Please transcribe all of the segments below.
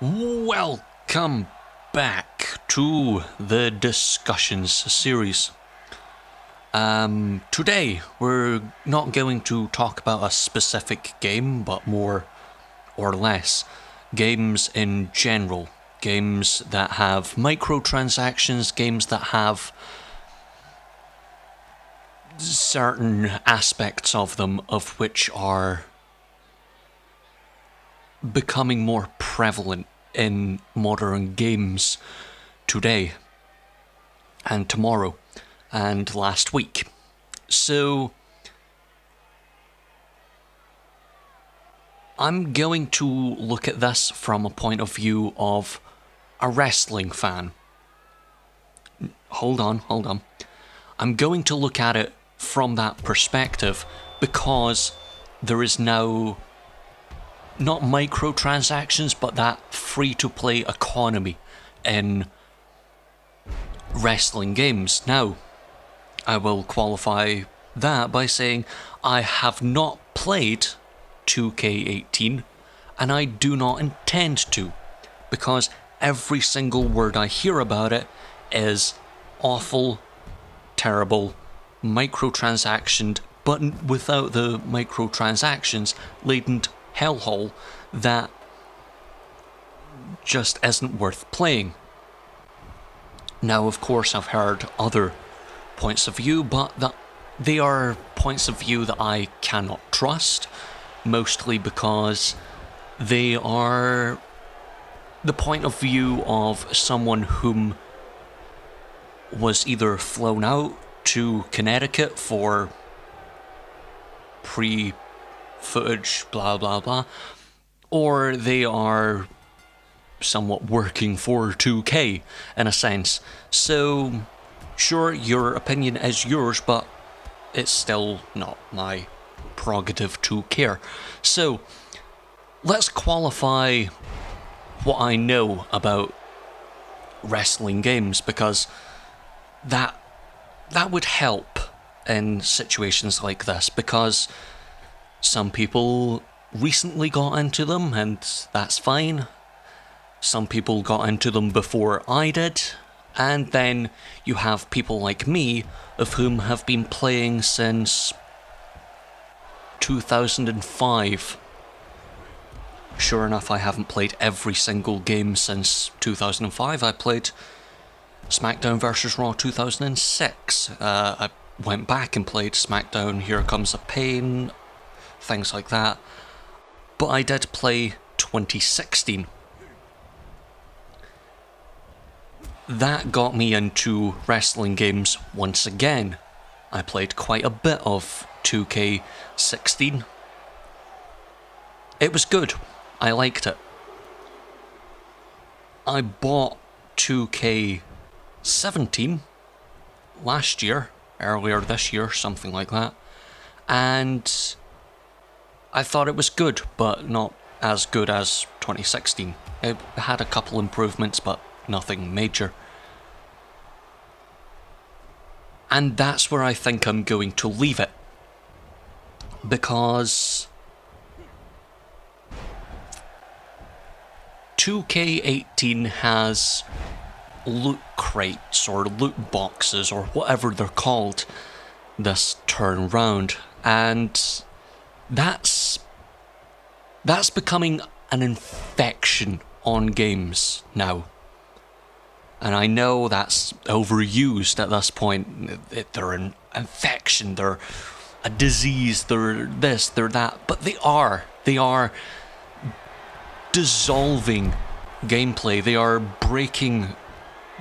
Welcome back to the Discussions series. Today we're not going to talk about a specific game, but more or less games in general. Games that have microtransactions, games that have certain aspects of them of which are becoming more prevalent in modern games today and tomorrow and last week. So I'm going to look at this from a point of view of a wrestling fan. Hold on. I'm going to look at it from that perspective because there is now not microtransactions, but that free-to-play economy in wrestling games. Now, I will qualify that by saying I have not played 2K18, and I do not intend to, because every single word I hear about it is awful, terrible, microtransactioned, but without the microtransactions, latent hellhole that just isn't worth playing. Now, of course, I've heard other points of view, but they are points of view that I cannot trust, mostly because they are the point of view of someone whom was either flown out to Connecticut for pre-footage, blah blah blah, or they are somewhat working for 2K in a sense. So, sure, your opinion is yours, but it's still not my prerogative to care. So, let's qualify what I know about wrestling games, because that would help in situations like this, because some people recently got into them, and that's fine. Some people got into them before I did, and then you have people like me, of whom have been playing since 2005. Sure enough, I haven't played every single game since 2005. I played SmackDown vs. Raw 2006. I went back and played SmackDown Here Comes the Pain, things like that. But I did play 2016. That got me into wrestling games once again. I played quite a bit of 2K16. It was good. I liked it. I bought 2K17 last year, earlier this year, something like that, and I thought it was good, but not as good as 2016. It had a couple improvements, but nothing major. And that's where I think I'm going to leave it, because 2K18 has loot crates or loot boxes or whatever they're called this turn round, and that's becoming an infection on games now. And I know that's overused at this point. They're an infection, they're a disease, they're this, they're that, but they are dissolving gameplay. They are breaking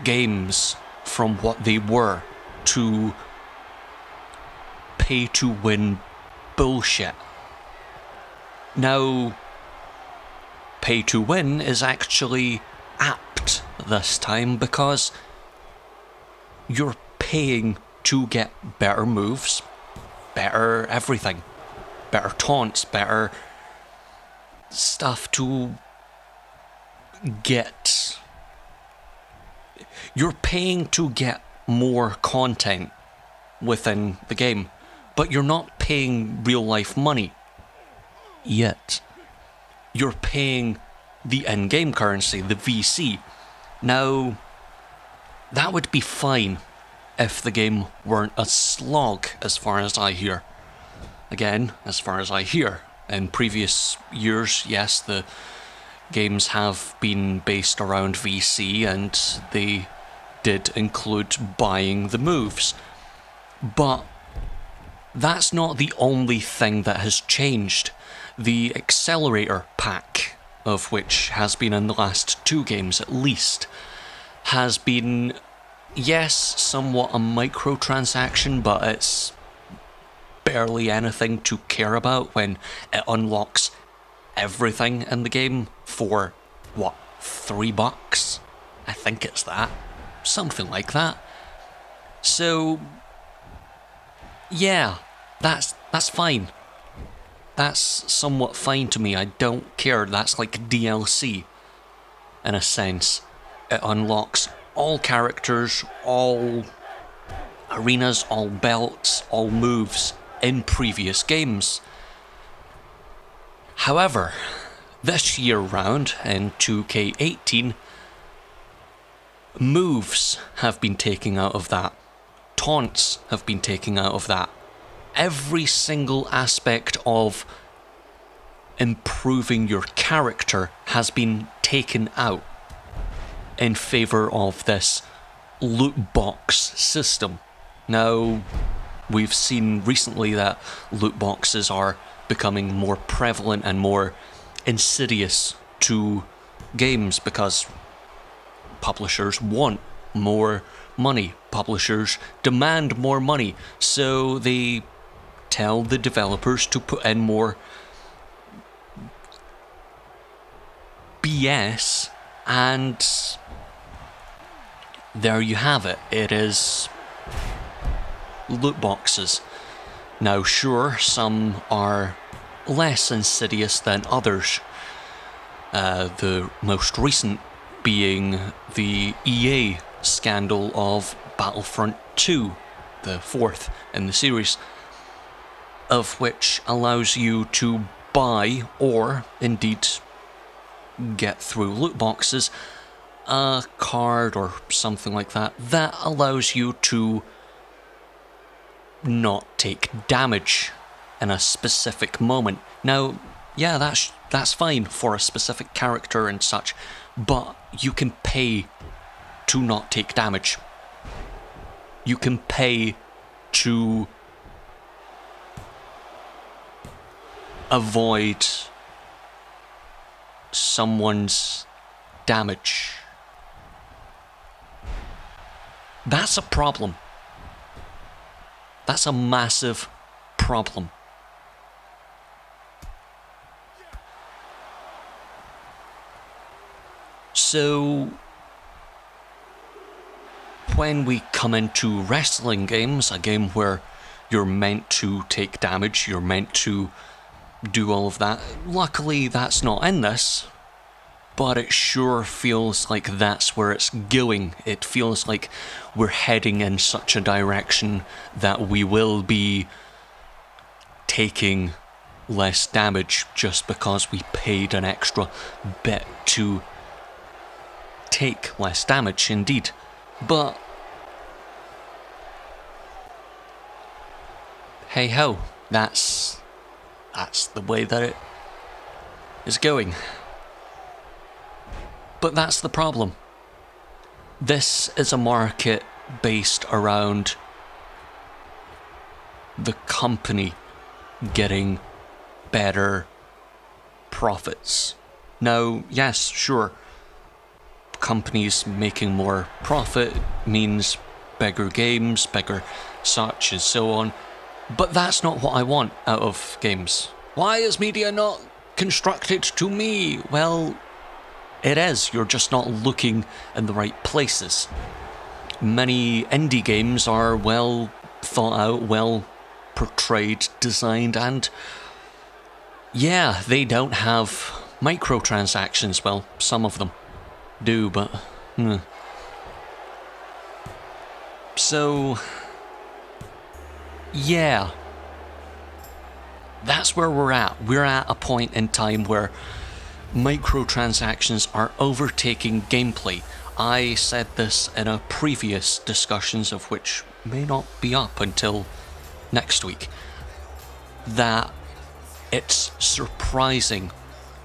games from what they were to pay-to-win bullshit. Now, pay-to-win is actually apt this time, because you're paying to get better moves, better everything, better taunts, better stuff to get. You're paying to get more content within the game, but you're not paying real life money yet. You're paying the in-game currency, the VC. Now, that would be fine if the game weren't a slog, as far as I hear. Again, as far as I hear. In previous years, yes, the games have been based around VC, and they did include buying the moves. But that's not the only thing that has changed. The Accelerator pack, of which has been in the last 2 games at least, has been, yes, somewhat a microtransaction, but it's barely anything to care about when it unlocks everything in the game for, what, $3? I think it's that. Something like that. So, yeah, that's fine. That's somewhat fine to me. I don't care. That's like DLC, in a sense. It unlocks all characters, all arenas, all belts, all moves in previous games. However, this year round in 2K18, moves have been taken out of that. Taunts have been taken out of that. Every single aspect of improving your character has been taken out in favour of this loot box system. Now, we've seen recently that loot boxes are becoming more prevalent and more insidious to games because publishers want more money. Publishers demand more money, so they tell the developers to put in more BS, and there you have it. It is loot boxes. Now, sure, some are less insidious than others. The most recent being the EA scandal of Battlefront 2, the 4th in the series, of which allows you to buy, or indeed get through loot boxes, a card or something like that, that allows you to not take damage in a specific moment. Now, yeah, that's fine for a specific character and such, but you can pay to not take damage. You can pay to avoid someone's damage. That's a problem. That's a massive problem. So, when we come into wrestling games, a game where you're meant to take damage, you're meant to do all of that, luckily that's not in this, but it sure feels like that's where it's going. It feels like we're heading in such a direction that we will be taking less damage just because we paid an extra bit to take less damage, indeed. But hey ho, that's the way that it is going. But that's the problem. This is a market based around the company getting better profits. Now, yes, sure, companies making more profit means bigger games, bigger such and so on, but that's not what I want out of games. Why is media not constructed to me? Well, it is. You're just not looking in the right places. Many indie games are well thought out, well portrayed, designed, and yeah, they don't have microtransactions. Well, some of them do, but so yeah, that's where we're at. We're at a point in time where Microtransactions are overtaking gameplay. I said this in a previous discussions, of which may not be up until next week, that it's surprising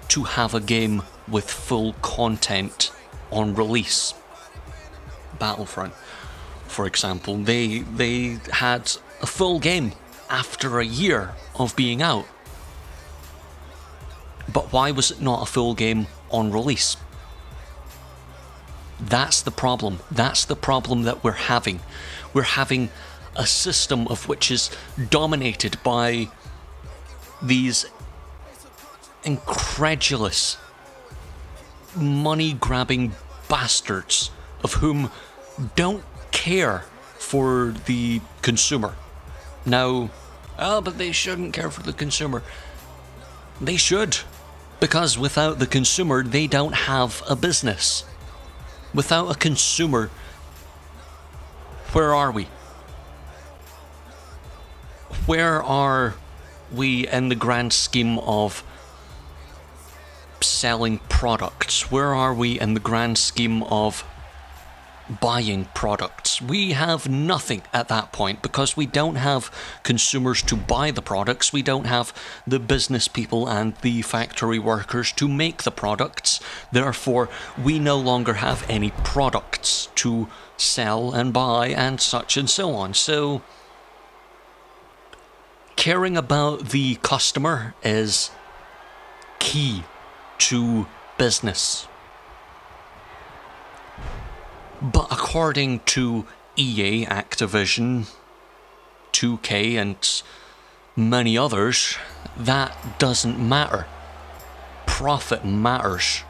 to have a game with full content on release. Battlefront, for example, they had a full game after a year of being out. But why was it not a full game on release? That's the problem. That's the problem that we're having. We're having a system of which is dominated by these incredulous, money-grabbing bastards of whom don't care for the consumer. Now, but they shouldn't care for the consumer. They should, because without the consumer, they don't have a business. Without a consumer, where are we? Where are we in the grand scheme of selling products? Where are we in the grand scheme of buying products? We have nothing at that point because we don't have consumers to buy the products. We don't have the business people and the factory workers to make the products. Therefore, we no longer have any products to sell and buy and such and so on. So, caring about the customer is key to business. But according to EA, Activision, 2K and many others, that doesn't matter. Profit matters.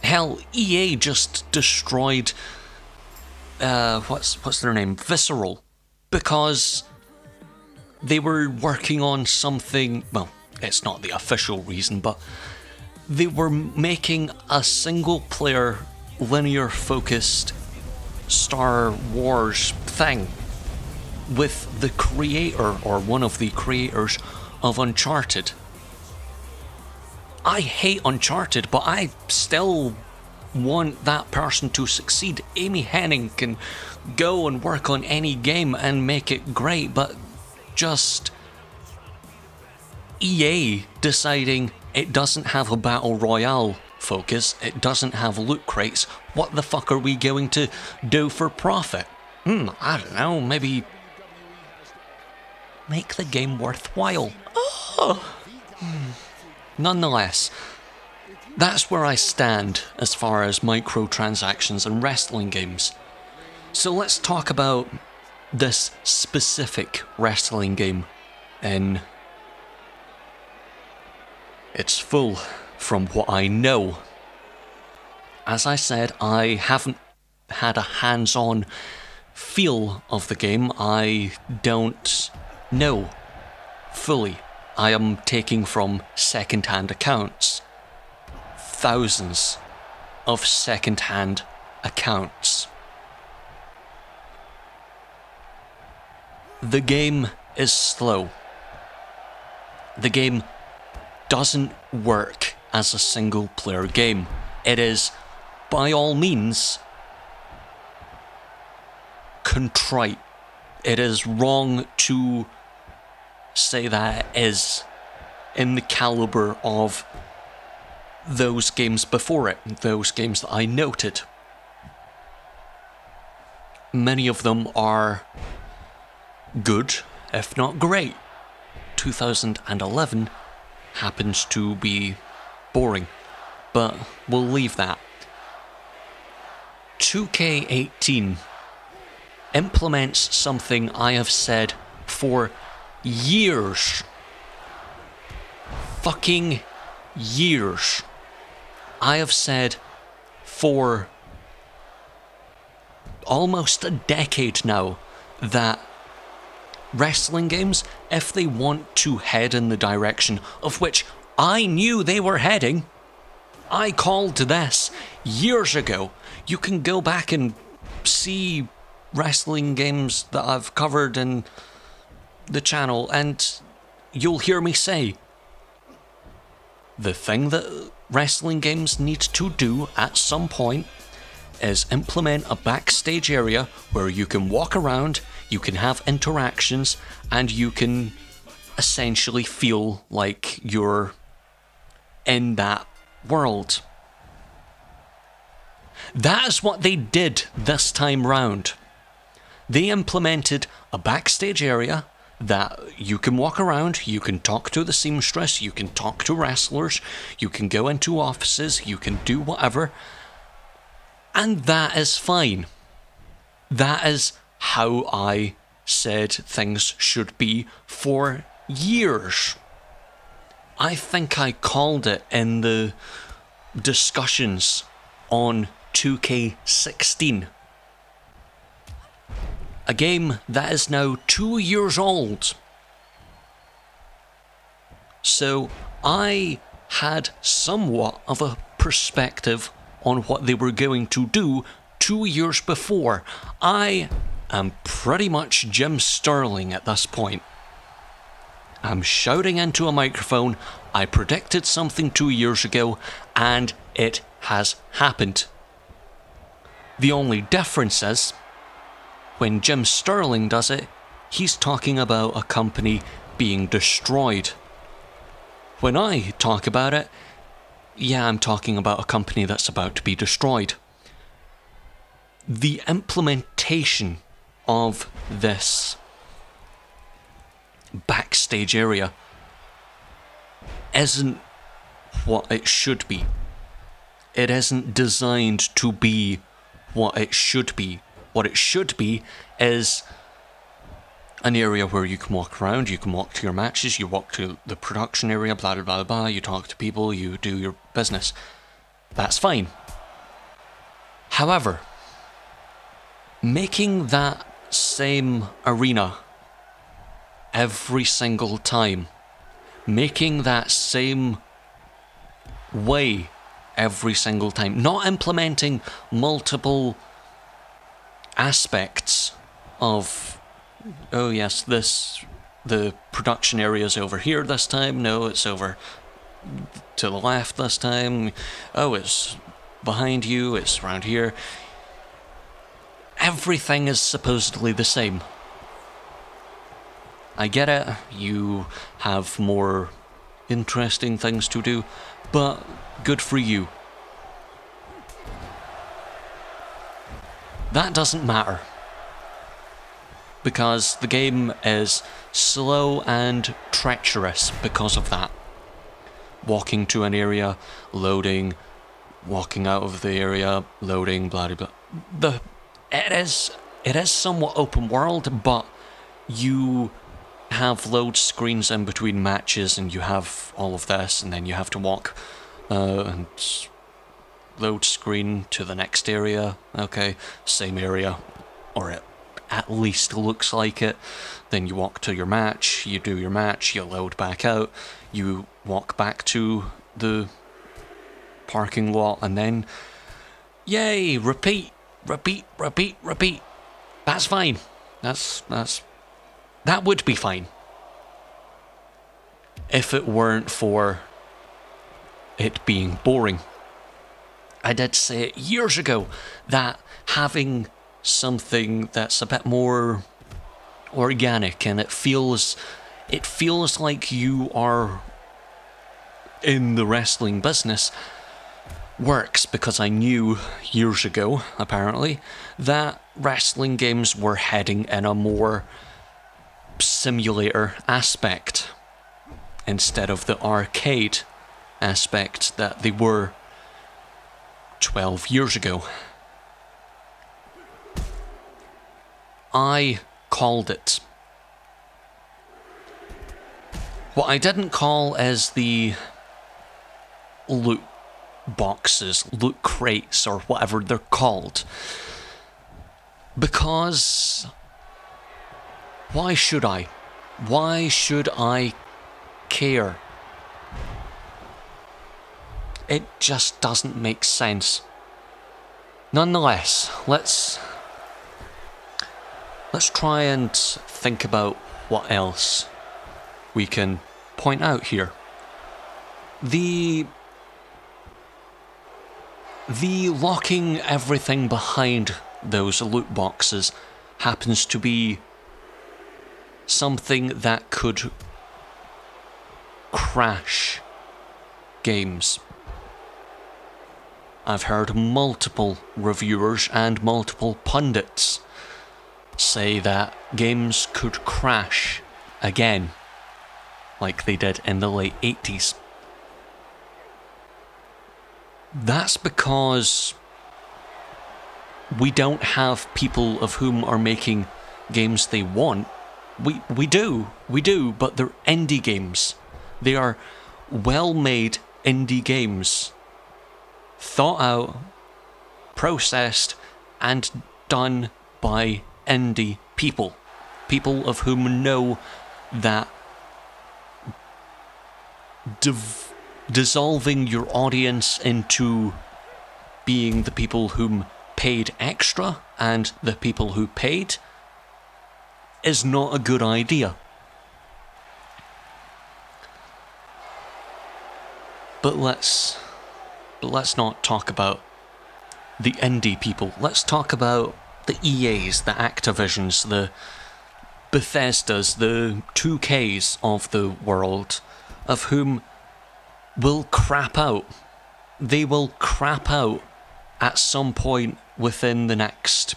Hell, EA just destroyed, what's their name? Visceral. Because they were working on something, well, it's not the official reason, but they were making a single player linear focused Star Wars thing with the creator or one of the creators of Uncharted. I hate Uncharted, but I still want that person to succeed. Amy Hennig can go and work on any game and make it great, but just EA deciding it doesn't have a battle royale focus, it doesn't have loot crates, what the fuck are we going to do for profit? I don't know, maybe make the game worthwhile. Nonetheless, that's where I stand as far as microtransactions and wrestling games. So let's talk about this specific wrestling game in its full from what I know. As I said, I haven't had a hands-on feel of the game. I don't know fully. I am taking from second-hand accounts. Thousands of second-hand accounts. The game is slow. The game doesn't work as a single-player game. It is, by all means, contrite. It is wrong to say that it is in the caliber of those games before it, those games that I noted. Many of them are good, if not great. 2011 happens to be boring, but we'll leave that. 2K18 implements something I have said for years. Fucking years. I have said for almost a decade now that wrestling games, if they want to head in the direction of which I knew they were heading, I called this years ago. You can go back and see wrestling games that I've covered in the channel and you'll hear me say, The thing that wrestling games need to do at some point is implement a backstage area where you can walk around, you can have interactions, and you can essentially feel like you're in that world. That is what they did this time round. They implemented a backstage area that you can walk around, you can talk to the seamstress, you can talk to wrestlers, you can go into offices, you can do whatever, and that is fine. That is how I said things should be for years. I think I called it in the discussions on 2K18. A game that is now 2 years old. So I had somewhat of a perspective on what they were going to do 2 years before. I am pretty much Jim Sterling at this point. I'm shouting into a microphone, I predicted something 2 years ago, and it has happened. The only difference is, when Jim Sterling does it, he's talking about a company being destroyed. When I talk about it, yeah, I'm talking about a company that's about to be destroyed. The implementation of this backstage area isn't what it should be. It isn't designed to be what it should be. What it should be is an area where you can walk around, you can walk to your matches, you walk to the production area, blah blah blah blah, you talk to people, you do your business. That's fine. However, making that same arena every single time, making that same way every single time, not implementing multiple aspects of, oh yes, the production area is over here this time, no, it's over to the left this time, oh, it's behind you, it's around here. Everything is supposedly the same. I get it, you have more interesting things to do, but good for you. That doesn't matter, because the game is slow and treacherous because of that. Walking to an area, loading, walking out of the area, loading, blah blah blah. It is somewhat open world, but you have load screens in between matches, and you have all of this, and then you have to walk and load screen to the next area. Okay, same area, or it at least looks like it. Then you walk to your match, you do your match, you load back out, you walk back to the parking lot, and then yay, repeat. That's fine. That would be fine if it weren't for it being boring. I did say it years ago that having something that's a bit more organic and it feels like you are in the wrestling business works, because I knew years ago, apparently, that wrestling games were heading in a more simulator aspect instead of the arcade aspect that they were 12 years ago. I called it. What I didn't call is the loot boxes, loot crates, or whatever they're called. Because why should I? Why should I care? It just doesn't make sense. Nonetheless, let's try and think about what else we can point out here. The locking everything behind those loot boxes happens to be something that could crash games. I've heard multiple reviewers and multiple pundits say that games could crash again, like they did in the late 80s. That's because we don't have people of whom are making games they want. We do, but they're indie games. They are well-made indie games, thought out, processed, and done by indie people. People of whom know that dissolving your audience into being the people whom paid extra and the people who paid is not a good idea. But let's not talk about the indie people. Let's talk about the EAs, the Activisions, the Bethesdas, the 2Ks of the world, of whom will crap out. They will crap out at some point within the next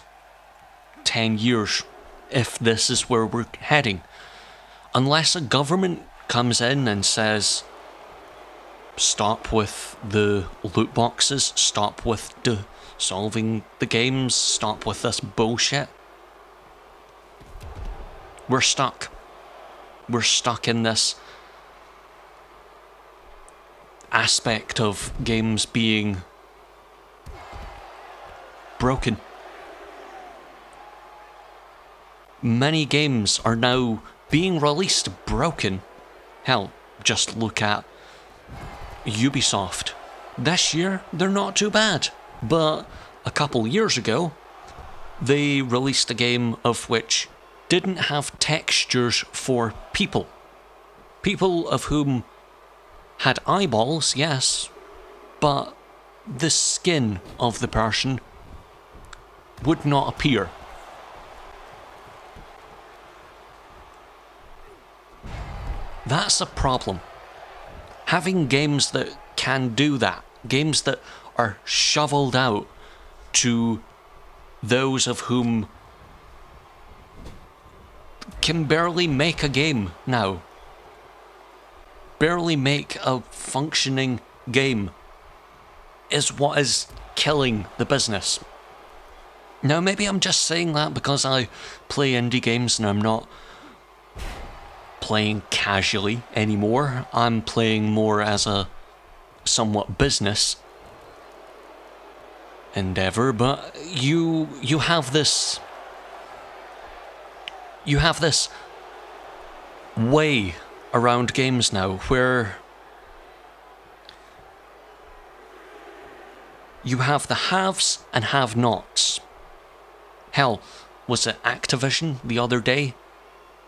10 years, if this is where we're heading. Unless a government comes in and says, stop with the loot boxes, stop with solving the games, stop with this bullshit. We're stuck. We're stuck in this aspect of games being broken. Many games are now being released broken. Hell, just look at Ubisoft. This year, they're not too bad. But a couple years ago, they released a game of which didn't have textures for people. People of whom had eyeballs, yes, but the skin of the person would not appear. That's a problem. Having games that can do that, games that are shoveled out to those of whom can barely make a game now. Barely make a functioning game is what is killing the business. Now, maybe I'm just saying that because I play indie games and I'm not playing casually anymore. I'm playing more as a somewhat business endeavor, but you have this way around games now where you have the haves and have-nots. Hell, was it Activision the other day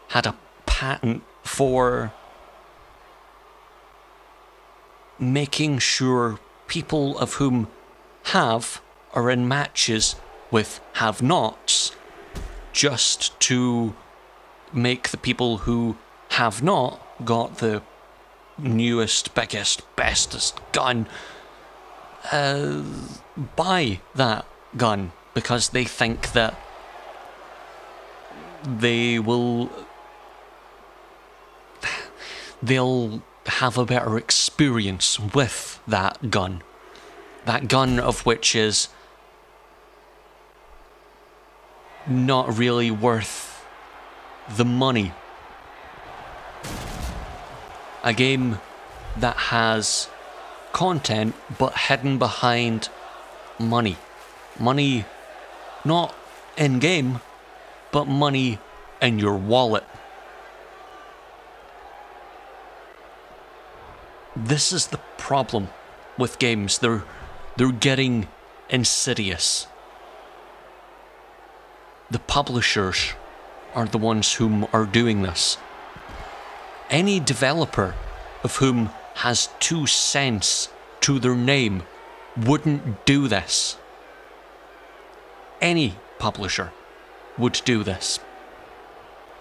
had a patent for making sure people of whom have are in matches with have-nots just to make the people who have not got the newest, biggest, bestest gun buy that gun because they think that they'll have a better experience with that gun. That gun of which is not really worth the money. A game that has content but hidden behind money. Money not in-game, but money in your wallet. This is the problem with games. They're getting insidious. The publishers are the ones whom are doing this. Any developer of whom has 2 cents to their name wouldn't do this. Any publisher would do this.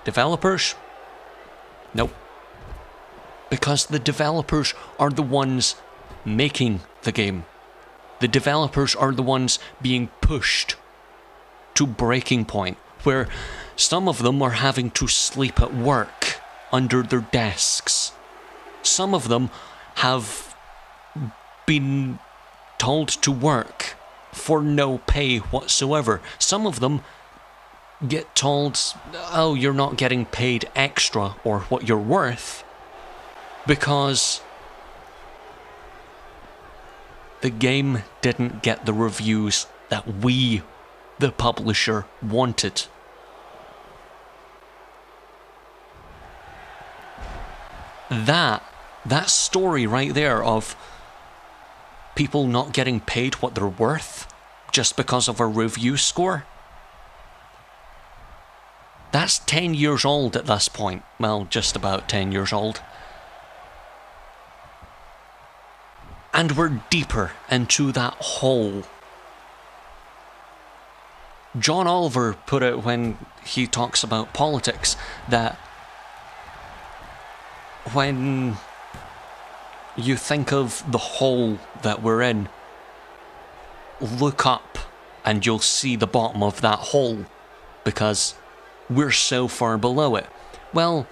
Developers? Nope. Because the developers are the ones making the game. The developers are the ones being pushed to breaking point, where some of them are having to sleep at work under their desks. Some of them have been told to work for no pay whatsoever. Some of them get told, oh, you're not getting paid extra or what you're worth because the game didn't get the reviews that we, the publisher, wanted. That story right there of people not getting paid what they're worth just because of a review score, that's 10 years old at this point. Well, just about 10 years old. And we're deeper into that hole. John Oliver put it when he talks about politics, that when you think of the hole that we're in, look up and you'll see the bottom of that hole, because we're so far below it. Well,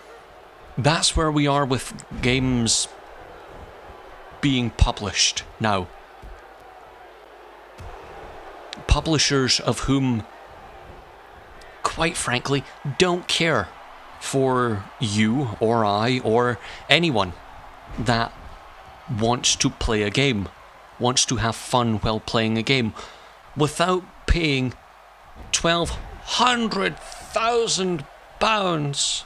that's where we are with games being published now. Publishers of whom, quite frankly, don't care for you or I or anyone that wants to play a game, wants to have fun while playing a game, without paying £1,200,000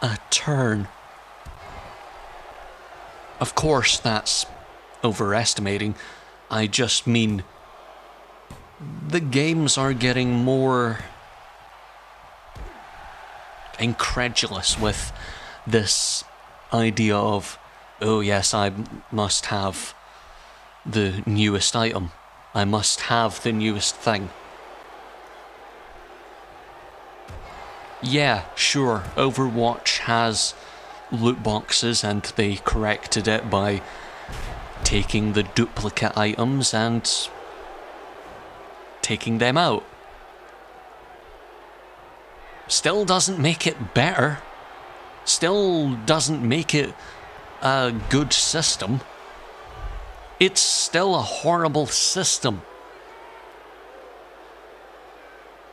a turn. Of course, that's overestimating. I just mean the games are getting more incredulous with this idea of, oh yes, I must have the newest item. I must have the newest thing. Yeah, sure, Overwatch has loot boxes and they corrected it by taking the duplicate items and taking them out. Still doesn't make it better. Still doesn't make it a good system. It's still a horrible system.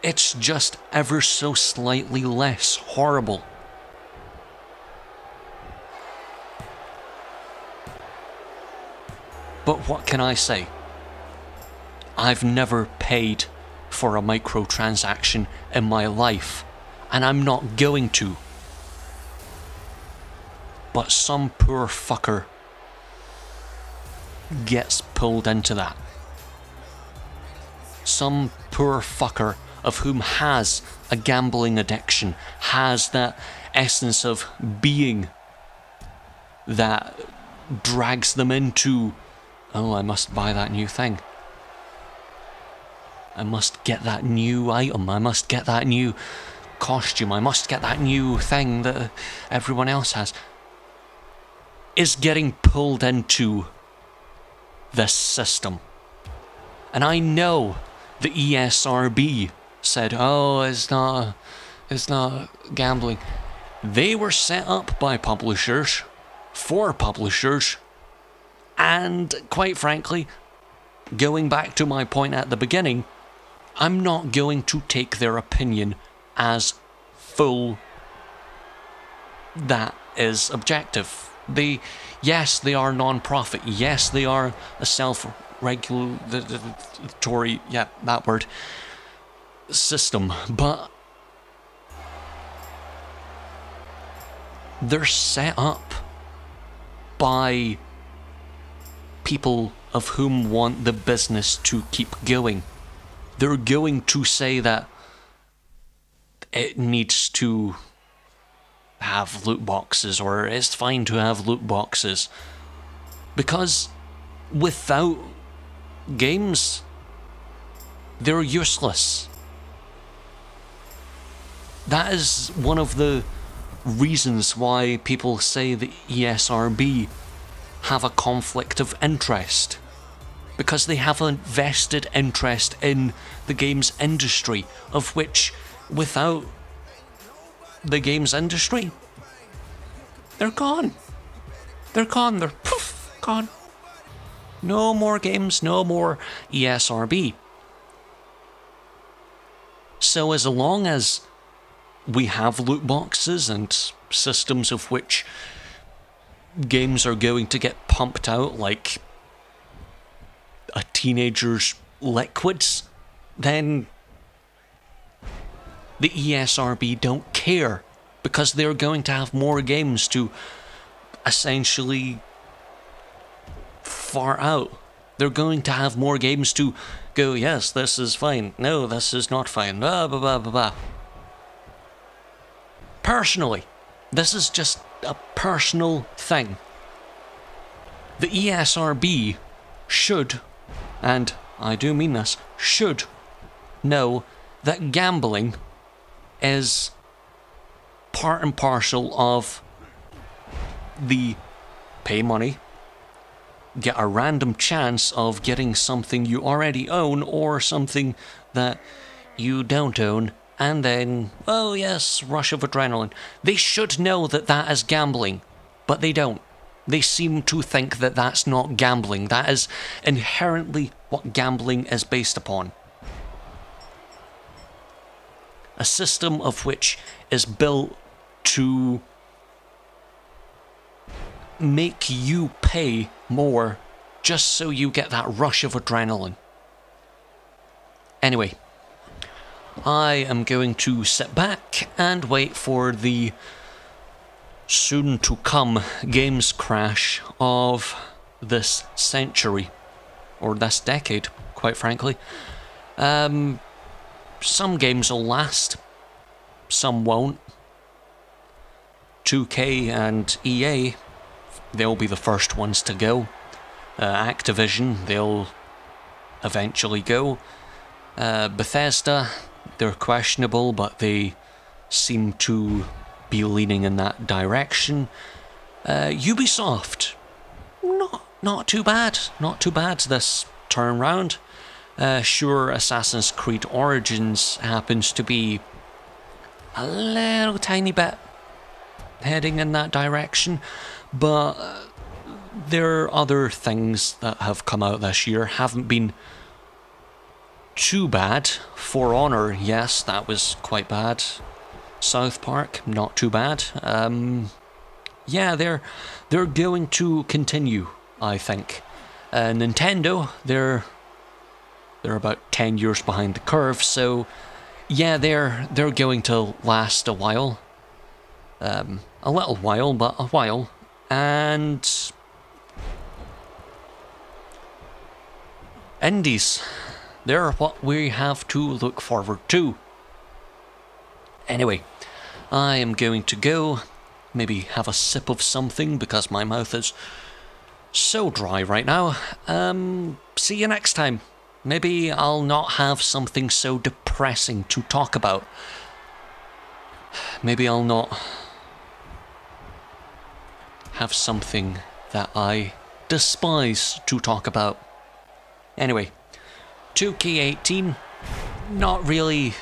It's just ever so slightly less horrible. But what can I say? I've never paid for a microtransaction in my life, and I'm not going to. But some poor fucker gets pulled into that. Some poor fucker of whom has a gambling addiction, has that essence of being that drags them into, oh, I must buy that new thing. I must get that new item. I must get that new costume. I must get that new thing that everyone else has. Is getting pulled into this system. And I know the ESRB said, oh, it's not gambling. They were set up by publishers, for publishers, and quite frankly, going back to my point at the beginning, I'm not going to take their opinion as full. That is objective. Yes, they are non-profit. Yes, they are a self-regulatory, yeah, that word, system. But they're set up by people of whom want the business to keep going. They're going to say that it needs to have loot boxes, or it's fine to have loot boxes. Because without games, they're useless. That is one of the reasons why people say the ESRB have a conflict of interest. Because they have a vested interest in the games industry, of which, without the games industry, they're gone. They're gone. They're poof, gone. No more games, no more ESRB. So as long as we have loot boxes and systems of which games are going to get pumped out like a teenager's liquids, then the ESRB don't care, because they're going to have more games to essentially far out. They're going to have more games to go, yes, this is fine, no, this is not fine, blah, blah, blah, blah, blah. Personally, this is just a personal thing. The ESRB should, and I do mean this, should know that gambling is part and parcel of the pay money, get a random chance of getting something you already own or something that you don't own, and then, oh yes, rush of adrenaline. They should know that that is gambling, but they don't. They seem to think that that's not gambling. That is inherently what gambling is based upon. A system of which is built to make you pay more just so you get that rush of adrenaline. Anyway, I am going to sit back and wait for the soon-to-come games crash of this century, or this decade, quite frankly. Some games will last, some won't. 2K and EA, they'll be the first ones to go. Activision, they'll eventually go. Bethesda, they're questionable, but they seem to be leaning in that direction. Ubisoft, not too bad. Not too bad this turn round. Sure, Assassin's Creed Origins happens to be a little tiny bit heading in that direction, but there are other things that have come out this year, haven't been too bad. For Honor, yes, that was quite bad. South Park, not too bad. Yeah, they're going to continue, I think. Nintendo, they're about 10 years behind the curve, so yeah, they're going to last a while. A little while, but a while. And indies, they're what we have to look forward to. Anyway, I am going to go, maybe have a sip of something because my mouth is so dry right now. See you next time. Maybe I'll not have something so depressing to talk about. Maybe I'll not have something that I despise to talk about. Anyway, 2K18, not really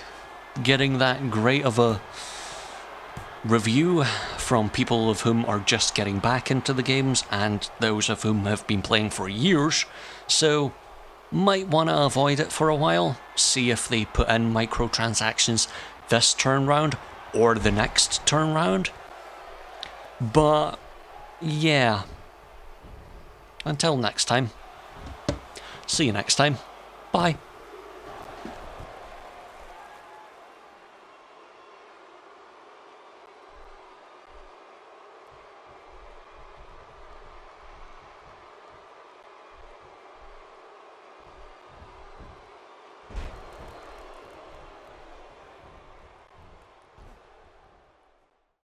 getting that great of a review from people of whom are just getting back into the games and those of whom have been playing for years, so might want to avoid it for a while, see if they put in microtransactions this turn round or the next turn round. But yeah, until next time, see you next time, bye.